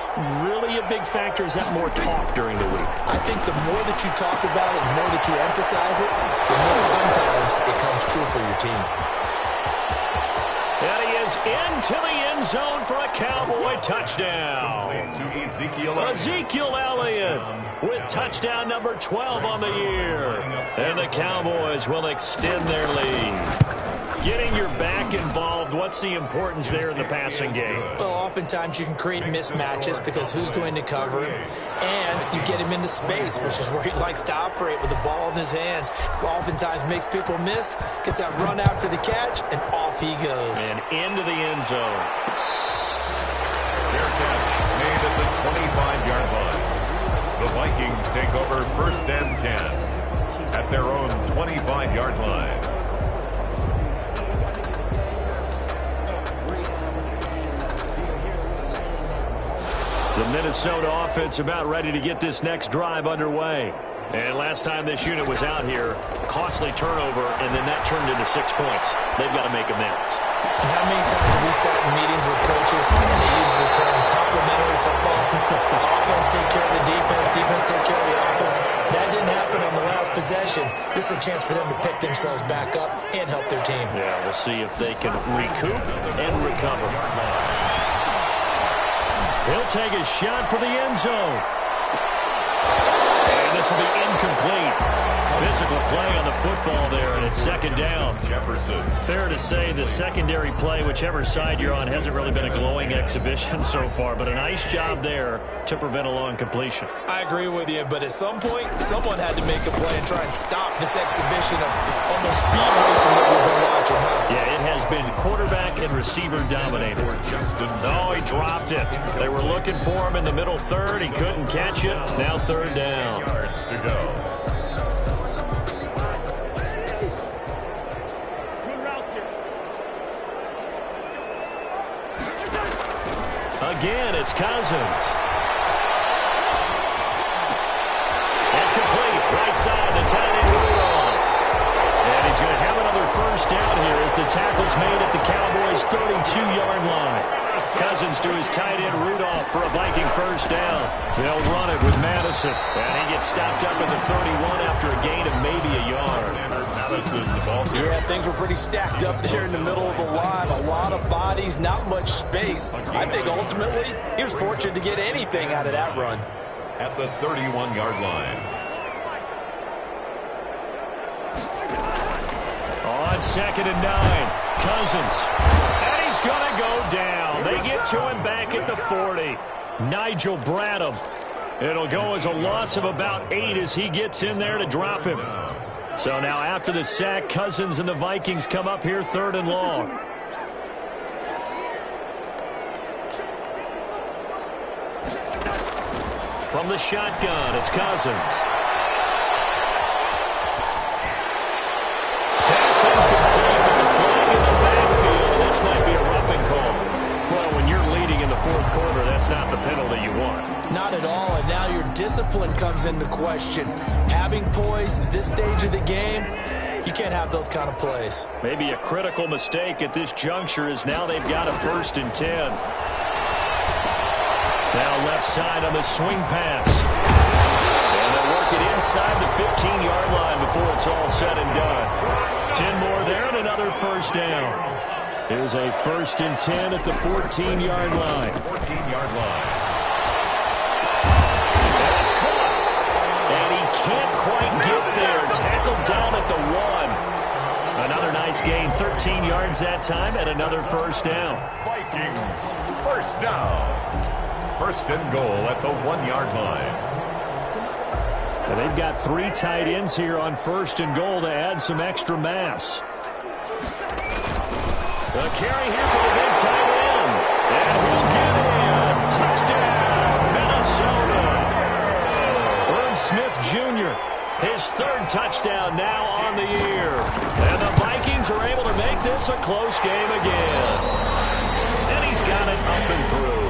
really a big factor? Is that more talk during the week? I think the more that you talk about it, the more that you emphasize it, the more sometimes it comes true for your team. And he is into the end zone for a Cowboy touchdown. To Ezekiel Elliott with touchdown number 12 on the year. And the Cowboys will extend their lead. Getting your back involved, what's the importance there in the passing game? Well, oftentimes you can create mismatches because who's going to cover him, and you get him into space, which is where he likes to operate with the ball in his hands. Oftentimes makes people miss, gets that run after the catch, and off he goes. And into the end zone. Fair catch made at the 25-yard line. The Vikings take over 1st and 10 at their own 25-yard line. The Minnesota offense about ready to get this next drive underway. And last time this unit was out here, costly turnover, and then that turned into 6 points. They've got to make amends. And how many times have we sat in meetings with coaches and they use the term complementary football? Offense take care of the defense, defense take care of the offense. That didn't happen on the last possession. This is a chance for them to pick themselves back up and help their team. Yeah, we'll see if they can recoup and recover. He'll take a shot for the end zone. And this will be incomplete. Physical play on the football there, and it's 2nd down. Jefferson. Fair to say the secondary play, whichever side you're on, hasn't really been a glowing exhibition so far, but a nice job there to prevent a long completion. I agree with you, but at some point, someone had to make a play and try and stop this exhibition of almost speed racing that we've been watching, huh? Yeah, it has been quarterback and receiver dominated. No, he dropped it. They were looking for him in the middle third. He couldn't catch it. Now 3rd down. Yards to go. Again, it's Cousins. Incomplete. Right side, the tight end Rudolph. And he's going to have another 1st down here as the tackle's made at the Cowboys' 32-yard line. Cousins to his tight end Rudolph for a Viking 1st down. They'll run it with Madison. And he gets stopped up at the 31 after a gain of maybe a yard. Yeah, things were pretty stacked up there in the middle of the line. A lot of bodies, not much space. I think ultimately he was fortunate to get anything out of that run. At the 31-yard line. On 2nd and 9, Cousins. And he's going to go down. They get to him back at the 40. Nigel Bradham. It'll go as a loss of about 8 as he gets in there to drop him. So now after the sack, Cousins and the Vikings come up here 3rd and long. From the shotgun, it's Cousins. Pass incomplete with the flag in the backfield. This might be a roughing call. Well, when you're leading in the 4th quarter, that's not the penalty you want. Not at all, and now your discipline comes into question. Having poise at this stage of the game, you can't have those kind of plays. Maybe a critical mistake at this juncture is now they've got a 1st and 10. Now left side on the swing pass. And they'll work it inside the 15-yard line before it's all said and done. 10 more there and another 1st down. Here's a 1st and 10 at the 14-yard line. 14-yard line. That's caught. And he can't quite get there. Tackled down at the 1. Another nice gain. 13 yards that time and another 1st down. Vikings, 1st down. 1st and goal at the 1-yard line. And they've got 3 tight ends here on 1st and goal to add some extra mass. The carry here for the big tight end. And he'll get in. Touchdown, Minnesota. Irv Smith Jr., his 3rd touchdown now on the year. And the Vikings are able to make this a close game again. And he's got it up and through.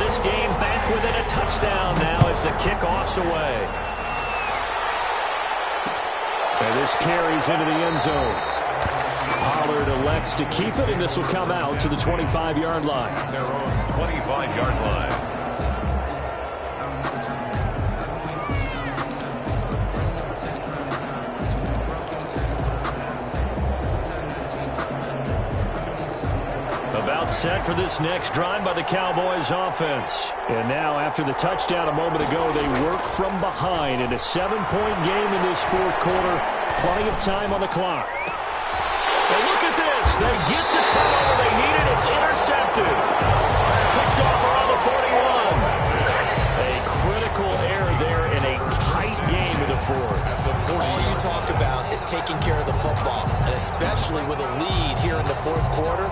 This game back within a touchdown now as the kickoff's away. And this carries into the end zone. Pollard elects to keep it, and this will come out to the 25-yard line. Their own 25-yard line. About About set for this next drive by the Cowboys offense. And now, after the touchdown a moment ago, they work from behind in a 7-point game in this fourth quarter. Plenty of time on the clock. And look at this. They get the turnover they needed. It's intercepted. Picked off around the 41. A critical error there in a tight game in the fourth. All you talk about is taking care of the football, and especially with a lead here in the fourth quarter,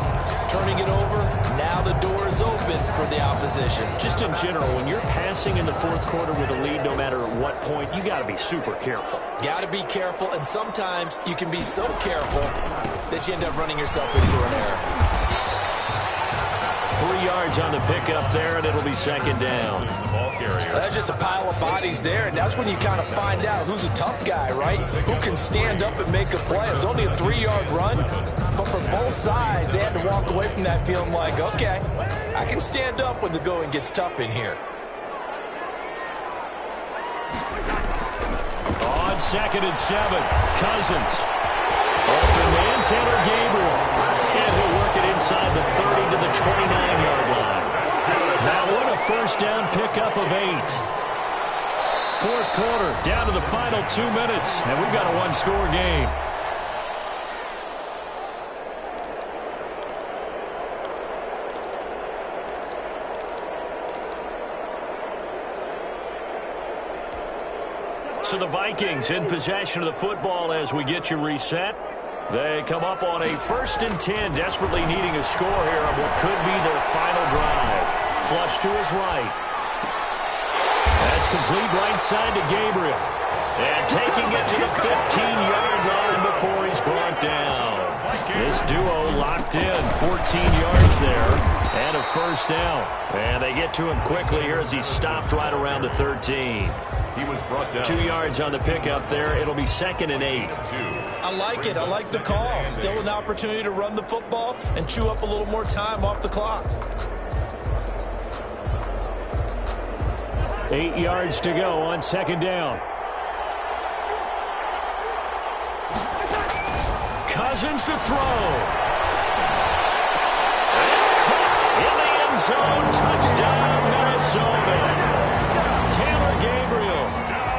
turning it over, now the door is open for the opposition. Just in general, when you're passing in the fourth quarter with a lead, no matter at what point, you got to be super careful. Got to be careful, and sometimes you can be so careful that you end up running yourself into an error. 3 yards on the pickup there, and it'll be second down. That's just a pile of bodies there, and that's when you kind of find out who's a tough guy, right? Who can stand up and make a play. It was only a 3-yard run, but for both sides, they had to walk away from that feeling like, okay, I can stand up when the going gets tough in here. On 2nd and 7, Cousins. Open man, Taylor Gabriel. And he'll work it inside the 30 to the 29-yard line. That one a first down pickup of 8. Fourth quarter, down to the final 2 minutes, and we've got a one-score game. So the Vikings in possession of the football as we get you reset. They come up on a 1st and 10, desperately needing a score here on what could be their final drive. Flush to his right. That's complete right side to Gabriel. And taking it to the 15-yard line before he's brought down. This duo locked in, 14 yards there, and a first down. And they get to him quickly here as he's stopped right around the 13. He was brought down. 2 yards on the pickup there. It'll be 2nd and 8. I like it. I like the call. Still an opportunity to run the football and chew up a little more time off the clock. 8 yards to go on 2nd down. Cousins to throw. It's caught in the end zone. Touchdown, Minnesota. Taylor Gabriel,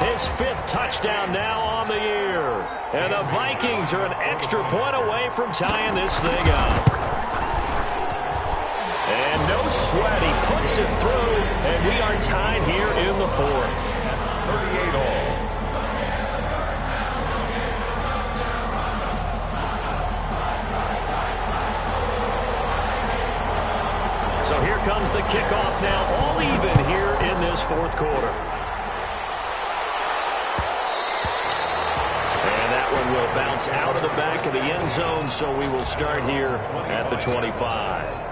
his 5th touchdown now on the year. And the Vikings are an extra point away from tying this thing up. And no sweat, he puts it through, and we are tied here in the fourth. 38 all. So here comes the kickoff now, all even here in this fourth quarter. And that one will bounce out of the back of the end zone, so we will start here at the 25.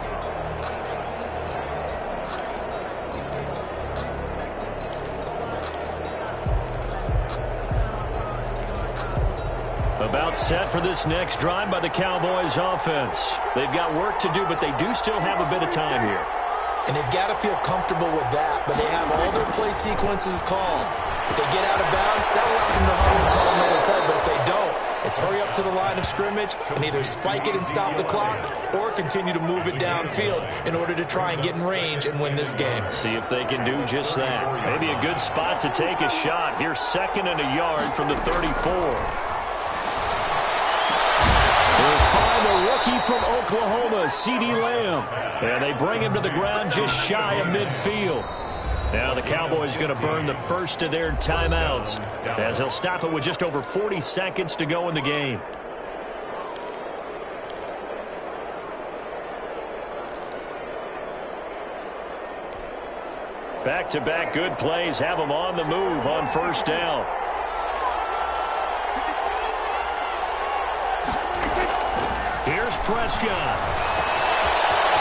About set for this next drive by the Cowboys offense. They've got work to do, but they do still have a bit of time here. And they've got to feel comfortable with that, but they have all their play sequences called. If they get out of bounds, that allows them to huddle and call another play, but if they don't, it's hurry up to the line of scrimmage and either spike it and stop the clock or continue to move it downfield in order to try and get in range and win this game. See if they can do just that. Maybe a good spot to take a shot. Here's 2nd and a yard from the 34. They'll find a rookie from Oklahoma, CeeDee Lamb. And they bring him to the ground just shy of midfield. Now the Cowboys going to burn the first of their timeouts as they'll stop it with just over 40 seconds to go in the game. Back-to-back good plays have them on the move on first down. Here's Prescott.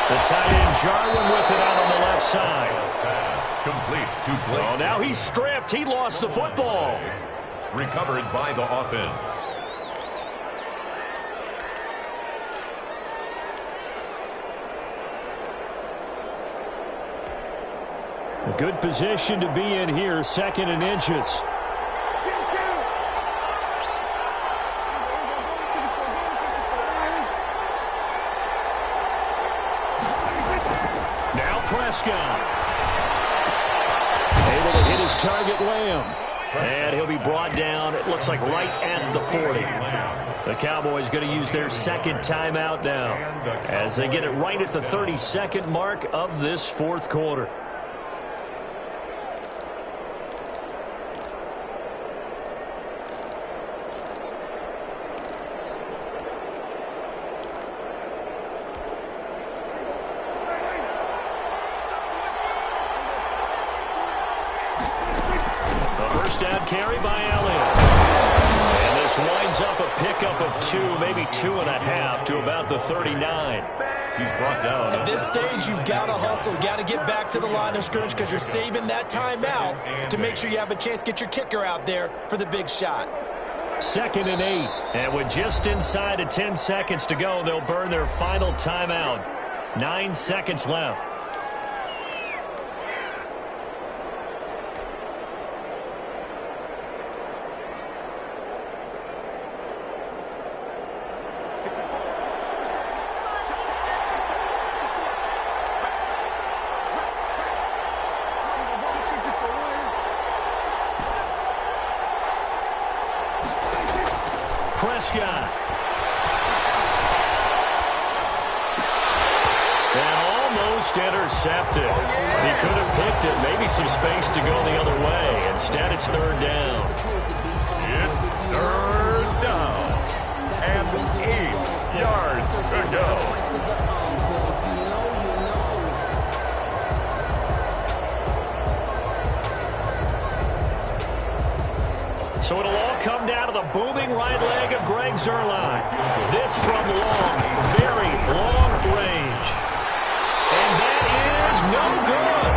The tight end Jarwin with it out on the left side. Pass complete to Blake. Oh, now he's stripped. He lost the football. Recovered by the offense. A good position to be in here, 2nd and inches. Prescott. Able to hit his target, Lamb. And he'll be brought down, it looks like right at the 40. The Cowboys going to use their second timeout now as they get it right at the 32nd mark of this fourth quarter. Carry by Elliott. And this winds up a pickup of 2, maybe 2.5 to about the 39. He's brought down. At this stage, you've got to hustle. Got to get back to the line of scrimmage because you're saving that timeout to make sure you have a chance to get your kicker out there for the big shot. 2nd and 8. And with just inside of 10 seconds to go, they'll burn their final timeout. 9 seconds left. Prescott. And almost intercepted. He could have picked it. Maybe some space to go the other way. Instead, it's 3rd down. It's 3rd down. And 8 yards to go. So it'll all come down to the booming right leg of Greg Zuerlein. This from long, very long range. And that is no good.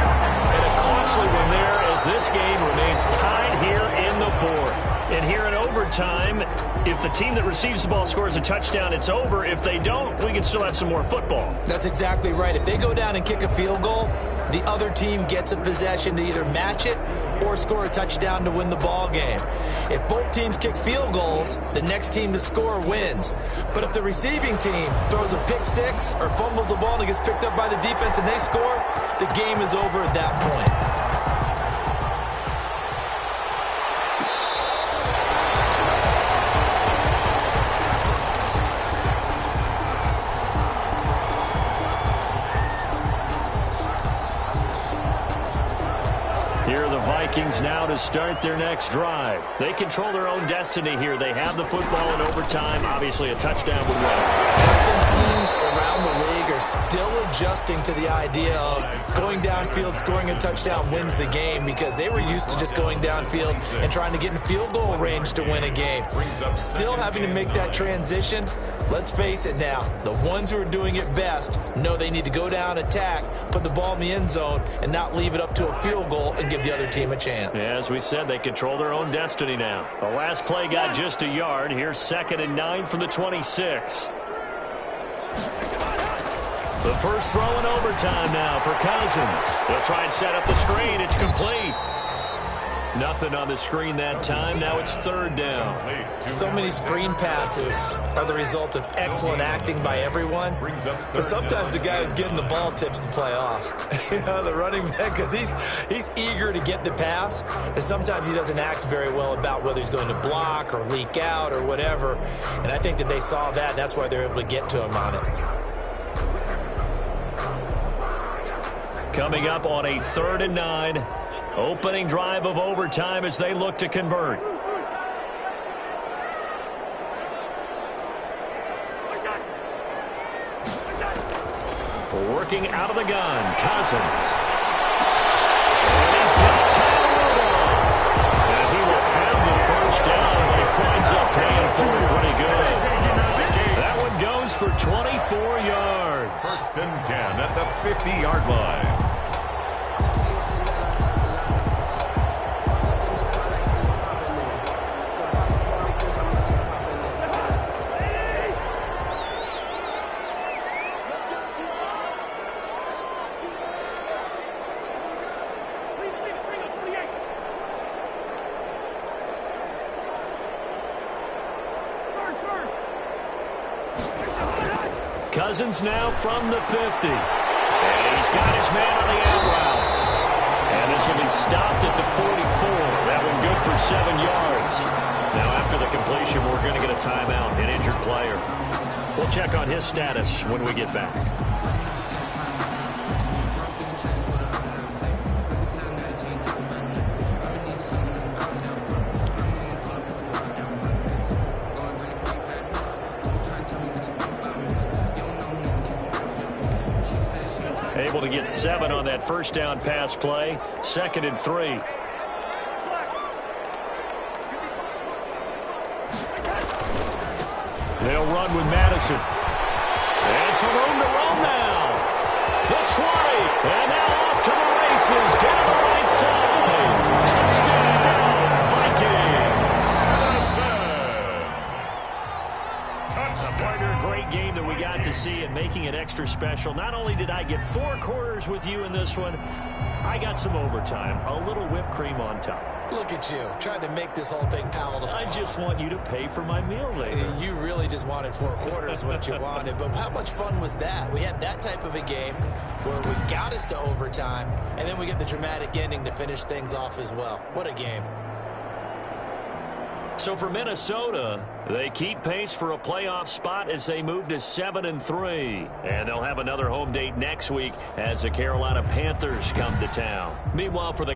And a costly one there as this game remains tied here in the 4th. And here in overtime, if the team that receives the ball scores a touchdown, it's over. If they don't, we can still have some more football. That's exactly right. If they go down and kick a field goal, the other team gets a possession to either match it or score a touchdown to win the ball game. If both teams kick field goals, the next team to score wins. But if the receiving team throws a pick six or fumbles the ball and it gets picked up by the defense and they score, the game is over at that point. Here are the Vikings now to start their next drive. They control their own destiny here. They have the football in overtime. Obviously, a touchdown would win. Often teams around the league are still adjusting to the idea of going downfield, scoring a touchdown wins the game because they were used to just going downfield and trying to get in field goal range to win a game. Still having to make that transition. Let's face it now, the ones who are doing it best know they need to go down, attack, put the ball in the end zone, and not leave it up to a field goal and give the other team a chance. Yeah, as we said, they control their own destiny now. The last play got just a yard. Here's 2nd and 9 from the 26. The first throw in overtime now for Cousins. They'll try and set up the screen. It's complete. Nothing on the screen that time. Now it's 3rd down. So many screen passes are the result of excellent acting by everyone. But sometimes the guy who's getting the ball tips the play off. The running back, because he's eager to get the pass. And sometimes he doesn't act very well about whether he's going to block or leak out or whatever. And I think that they saw that, and that's why they're able to get to him on it. Coming up on a 3rd and 9. Opening drive of overtime as they look to convert. Working out of the gun, Cousins. And he's got Rudolph. And he will have the first down, but he winds up paying for it pretty good. That one goes for 24 yards. 1st and 10 at the 50-yard line. Cousins now from the 50. And he's got his man on the out route. And this will be stopped at the 44. That one good for 7 yards. Now after the completion, we're going to get a timeout, an injured player. We'll check on his status when we get back. Able to get 7 on that first down pass play. 2nd and 3. They'll run with Madison. And some room to roam now. The 20. And now off to the races. Down the right side. Touchdown, Vikings. A partner, great game that we got to see and making it extra special. Not only did I get 4 quarters with you in this one, I got some overtime. A little whipped cream on top. Look at you, trying to make this whole thing palatable. I just want you to pay for my meal later. You really just wanted 4 quarters, what you wanted. But how much fun was that? We had that type of a game where we got us to overtime, and then we get the dramatic ending to finish things off as well. What a game. So for Minnesota, they keep pace for a playoff spot as they move to 7-3. And they'll have another home date next week as the Carolina Panthers come to town. Meanwhile, for the